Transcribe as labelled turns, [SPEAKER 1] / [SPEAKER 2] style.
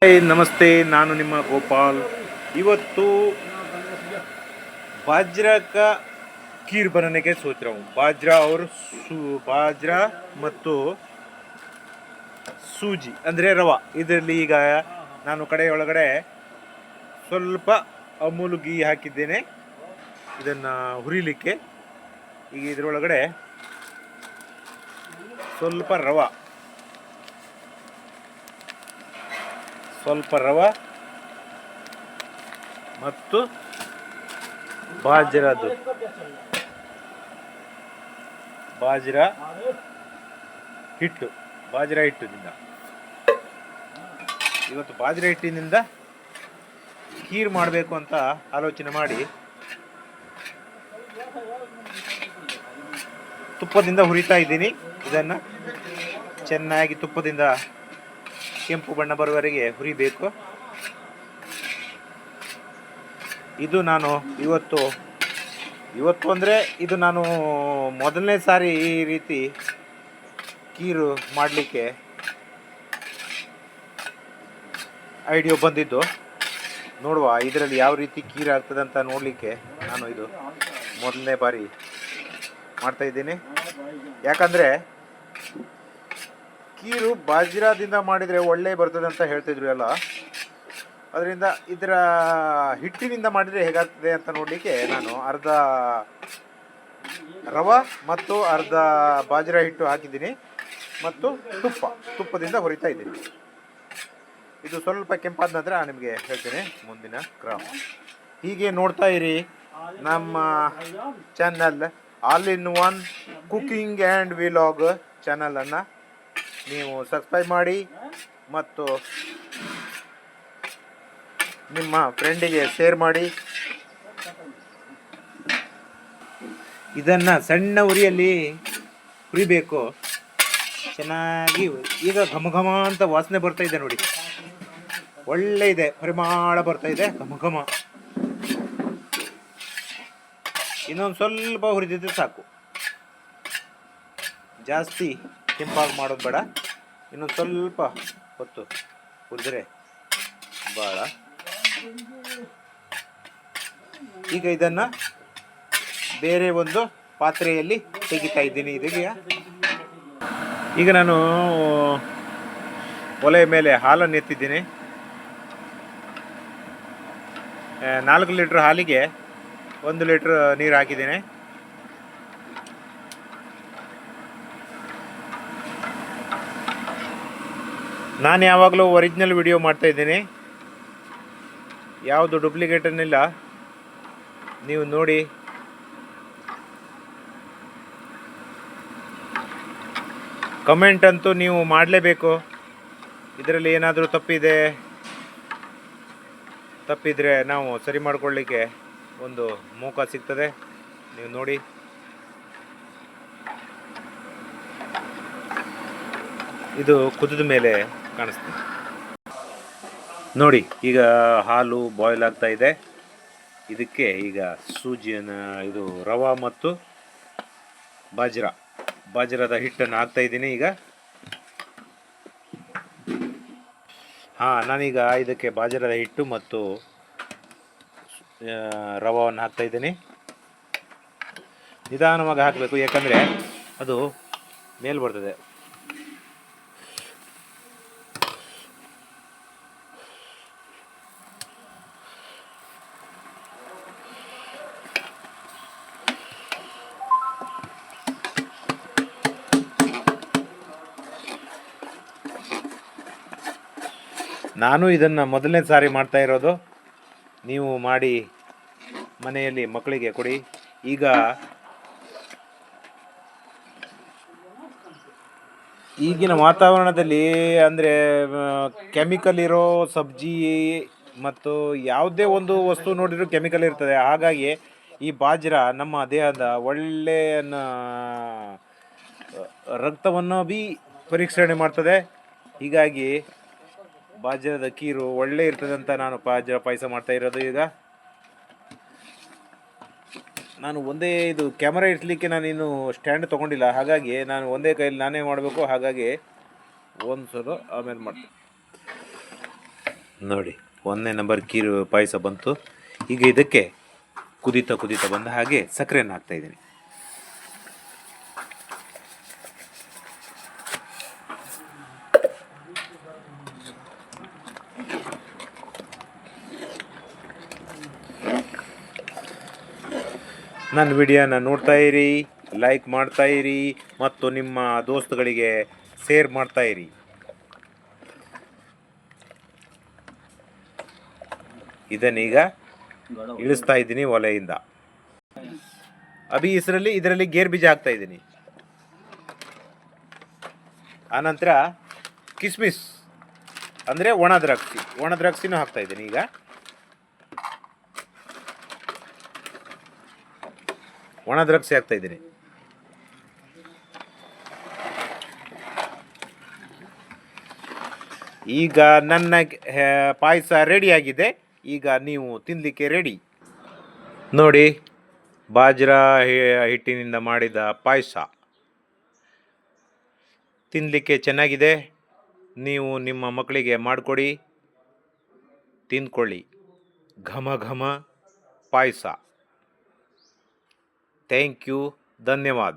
[SPEAKER 1] ನಮಸ್ತೆ, ನಾನು ನಿಮ್ಮ ಗೋಪಾಲ್. ಇವತ್ತು बाजरा का खीर बनाने के सोच रहा हूँ. ಬಾಜ್ರಾ ಮತ್ತು ಸೂಜಿ ಅಂದರೆ ರವಾ. ಇದರಲ್ಲಿ ಈಗ ನಾನು ಕಡೆಯೊಳಗಡೆ ಸ್ವಲ್ಪ ಅಮೂಲ್ ಗೀ ಹಾಕಿದ್ದೇನೆ ಇದನ್ನು ಹುರಿಲಿಕ್ಕೆ. ಈಗ ಇದರೊಳಗಡೆ ಸ್ವಲ್ಪ ರವಾ ಮತ್ತು ಬಾಜ್ರಾ ಹಿಟ್ಟಿನಿಂದ ಇವತ್ತು ಬಾಜ್ರಾ ಹಿಟ್ಟಿನಿಂದ ಖೀರ್ ಮಾಡಬೇಕು ಅಂತ ಆಲೋಚನೆ ಮಾಡಿ ತುಪ್ಪದಿಂದ ಹುರಿತಾ ಇದ್ದೀನಿ. ಇದನ್ನು ಚೆನ್ನಾಗಿ ತುಪ್ಪದಿಂದ ಕೆಂಪು ಬಣ್ಣ ಬರುವವರೆಗೆ ಹುರಿಬೇಕು. ಇದು ನಾನು ಇವತ್ತು ಅಂದರೆ ಇದು ನಾನು ಮೊದಲನೇ ಸಾರಿ ಈ ರೀತಿ ಖೀರು ಮಾಡಲಿಕ್ಕೆ ಐಡಿಯಾ ಬಂದಿದ್ದು. ನೋಡುವ ಇದರಲ್ಲಿ ಯಾವ ರೀತಿ ಖೀರು ಆಗ್ತದೆ ಅಂತ ನೋಡಲಿಕ್ಕೆ ನಾನು ಇದು ಮೊದಲನೇ ಬಾರಿ ಮಾಡ್ತಾಯಿದ್ದೀನಿ. ಯಾಕಂದರೆ ಖೀರು ಬಾಜ್ರಾದಿಂದ ಮಾಡಿದರೆ ಒಳ್ಳೆ ಬರ್ತದೆ ಅಂತ ಹೇಳ್ತಿದ್ರು ಎಲ್ಲ. ಅದರಿಂದ ಇದರ ಹಿಟ್ಟಿನಿಂದ ಮಾಡಿದರೆ ಹೇಗಾಗ್ತದೆ ಅಂತ ನೋಡಲಿಕ್ಕೆ ನಾನು ಅರ್ಧ ರವಾ ಮತ್ತು ಅರ್ಧ ಬಾಜ್ರಾ ಹಿಟ್ಟು ಹಾಕಿದ್ದೀನಿ ಮತ್ತು ತುಪ್ಪದಿಂದ ಹುರಿತಾ ಇದ್ದೀನಿ. ಇದು ಸ್ವಲ್ಪ ಕೆಂಪಾದ ನಂತರ ನಿಮಗೆ ಹೇಳ್ತೇನೆ ಮುಂದಿನ ಕ್ರಮ. ಹೀಗೆ ನೋಡ್ತಾ ಇರಿ ನಮ್ಮ channel all in one cooking and vlog ಚಾನಲನ್ನು ನೀವು ಸಬ್ಸ್ಕ್ರೈಬ್ ಮಾಡಿ ಮತ್ತು ನಿಮ್ಮ ಫ್ರೆಂಡಿಗೆ ಶೇರ್ ಮಾಡಿ. ಇದನ್ನು ಸಣ್ಣ ಉರಿಯಲ್ಲಿ ಹುರಿಬೇಕು ಚೆನ್ನಾಗಿ. ಈಗ ಘಮ ಅಂತ ವಾಸನೆ ಬರ್ತಾ ಇದೆ ನೋಡಿ, ಒಳ್ಳೆ ಇದೆ, ಪರಿಮಳ ಬರ್ತಾ ಇದೆ, ಘಮ. ಇನ್ನೊಂದು ಸ್ವಲ್ಪ ಹುರಿದಿದ್ರೆ ಸಾಕು, ಜಾಸ್ತಿ ಕೆಂಪಾಗಿ ಮಾಡೋದು ಬೇಡ. ಇನ್ನೊಂದು ಸ್ವಲ್ಪ ಹೊತ್ತು ಹುರಿದ್ರೆ ಭಾಳ. ಈಗ ಇದನ್ನು ಬೇರೆ ಒಂದು ಪಾತ್ರೆಯಲ್ಲಿ ತೆಗಿತಾ ಇದ್ದೀನಿ. ಈಗ ನಾನು ಒಲೆ ಮೇಲೆ ಹಾಲನ್ನು ಎತ್ತಿದ್ದೀನಿ. 4 ಲೀಟ್ರ್ ಹಾಲಿಗೆ 1 ಲೀಟ್ರ್ ನೀರು ಹಾಕಿದ್ದೀನಿ. ನಾನು ಯಾವಾಗಲೂ ಒರಿಜಿನಲ್ ವಿಡಿಯೋ ಮಾಡ್ತಾಯಿದ್ದೀನಿ, ಯಾವುದು ಡೂಪ್ಲಿಕೇಟನ್ನಿಲ್ಲ. ನೀವು ನೋಡಿ. ಕಮೆಂಟ್ ಅಂತೂ ನೀವು ಮಾಡಲೇಬೇಕು. ಇದರಲ್ಲಿ ಏನಾದರೂ ತಪ್ಪಿದರೆ ನಾವು ಸರಿ ಮಾಡಿಕೊಳ್ಳಿಕ್ಕೆ ಒಂದು ಮೌಕ ಸಿಗ್ತದೆ. ನೀವು ನೋಡಿ. ಇದು ಕುದಿದ ಮೇಲೆ ಕಾಣಿಸ್ತದೆ ನೋಡಿ. ಈಗ ಹಾಲು ಬಾಯ್ಲ್ ಆಗ್ತಾ ಇದೆ. ಇದಕ್ಕೆ ಈಗ ಸೂಜಿಯನ್ನು, ಇದು ರವಾ ಮತ್ತು ಬಾಜ್ರಾದ ಹಿಟ್ಟನ್ನು ಹಾಕ್ತಾ ಇದ್ದೀನಿ. ಈಗ ನಾನೀಗ ಇದಕ್ಕೆ ಬಾಜ್ರಾದ ಹಿಟ್ಟು ಮತ್ತು ರವಾವನ್ನು ಹಾಕ್ತಾ ಇದ್ದೀನಿ. ನಿಧಾನವಾಗಿ ಹಾಕಬೇಕು, ಯಾಕಂದರೆ ಅದು ಮೇಲೆ ಬರ್ತದೆ. ನಾನು ಇದನ್ನು ಮೊದಲನೇ ಸಾರಿ ಮಾಡ್ತಾ ಇರೋದು. ನೀವು ಮಾಡಿ ಮನೆಯಲ್ಲಿ ಮಕ್ಕಳಿಗೆ ಕೊಡಿ. ಈಗ ಈಗಿನ ವಾತಾವರಣದಲ್ಲಿ ಅಂದರೆ ಕೆಮಿಕಲ್ ಇರೋ ಸಬ್ಜಿ ಮತ್ತು ಯಾವುದೇ ಒಂದು ವಸ್ತು ನೋಡಿದರೂ ಕೆಮಿಕಲ್ ಇರ್ತದೆ. ಹಾಗಾಗಿ ಈ ಬಾಜ್ರಾ ನಮ್ಮ ದೇಹದ ಒಳ್ಳೆಯ ರಕ್ತವನ್ನು ಪರೀಕ್ಷಣೆ ಮಾಡ್ತದೆ. ಹೀಗಾಗಿ ಬಾಜ್ರಾದ ಖೀರು ಒಳ್ಳೆ ಇರ್ತದೆ ಅಂತ ನಾನು ಬಾಜ್ರಾ ಪಾಯಸ ಮಾಡ್ತಾ ಇರೋದು. ಈಗ ನಾನು ಒಂದೇ ಇದು ಕ್ಯಾಮರಾ ಇಡ್ಲಿಕ್ಕೆ ನಾನಿನ್ನು ಸ್ಟ್ಯಾಂಡ್ ತೊಗೊಂಡಿಲ್ಲ, ಹಾಗಾಗಿ ನಾನು ಒಂದೇ ಕೈಯಲ್ಲಿ ನಾನೇ ಮಾಡಬೇಕು. ಹಾಗಾಗಿ ಒಂದು ಸಲ ಆಮೇಲೆ ಮಾಡ್ತೀನಿ. ನೋಡಿ 1ನೇ ನಂಬರ್ ಕೀರು ಪಾಯಸ ಬಂತು. ಈಗ ಇದಕ್ಕೆ ಕುದೀತಾ ಕುದೀತಾ ಬಂದ ಹಾಗೆ ಸಕ್ಕರೆಯನ್ನು ಹಾಕ್ತಾಯಿದ್ದೀನಿ. ನನ್ನ ವಿಡಿಯೋನ ನೋಡ್ತಾ ಇರಿ, ಲೈಕ್ ಮಾಡ್ತಾ ಇರಿ ಮತ್ತು ನಿಮ್ಮ ದೋಸ್ತುಗಳಿಗೆ ಶೇರ್ ಮಾಡ್ತಾ ಇರಿ. ಇದನ್ನೀಗ ಇಳಿಸ್ತಾ ಇದ್ದೀನಿ ಒಲೆಯಿಂದ. ಅಭಿ ಇದರಲ್ಲಿ ಗೇರ್ ಬೀಜ ಹಾಕ್ತಾ ಇದ್ದೀನಿ. ಆನಂತರ ಕಿಸ್ಮಿಸ್ ಅಂದರೆ ಒಣ ದ್ರಾಕ್ಷಿನೂ ಹಾಕ್ತಾ ಇದ್ದೀನಿ. ಈಗ ಒಣ ದ್ರಾಕ್ಷಿ ಹಾಕ್ತಾ ಇದ್ದೀನಿ. ಈಗ ನನ್ನ ಪಾಯಸ ರೆಡಿಯಾಗಿದೆ. ಈಗ ನೀವು ತಿನ್ನಲಿಕ್ಕೆ ರೆಡಿ. ನೋಡಿ, ಬಾಜ್ರಾ ಹಿಟ್ಟಿನಿಂದ ಮಾಡಿದ ಪಾಯಸ ತಿನ್ನಲಿಕ್ಕೆ ಚೆನ್ನಾಗಿದೆ. ನೀವು ನಿಮ್ಮ ಮಕ್ಕಳಿಗೆ ಮಾಡಿಕೊಡಿ, ತಿಂದ್ಕೊಳ್ಳಿ. ಘಮ ಘಮ ಪಾಯಸ. Thank you. ಧನ್ಯವಾದ.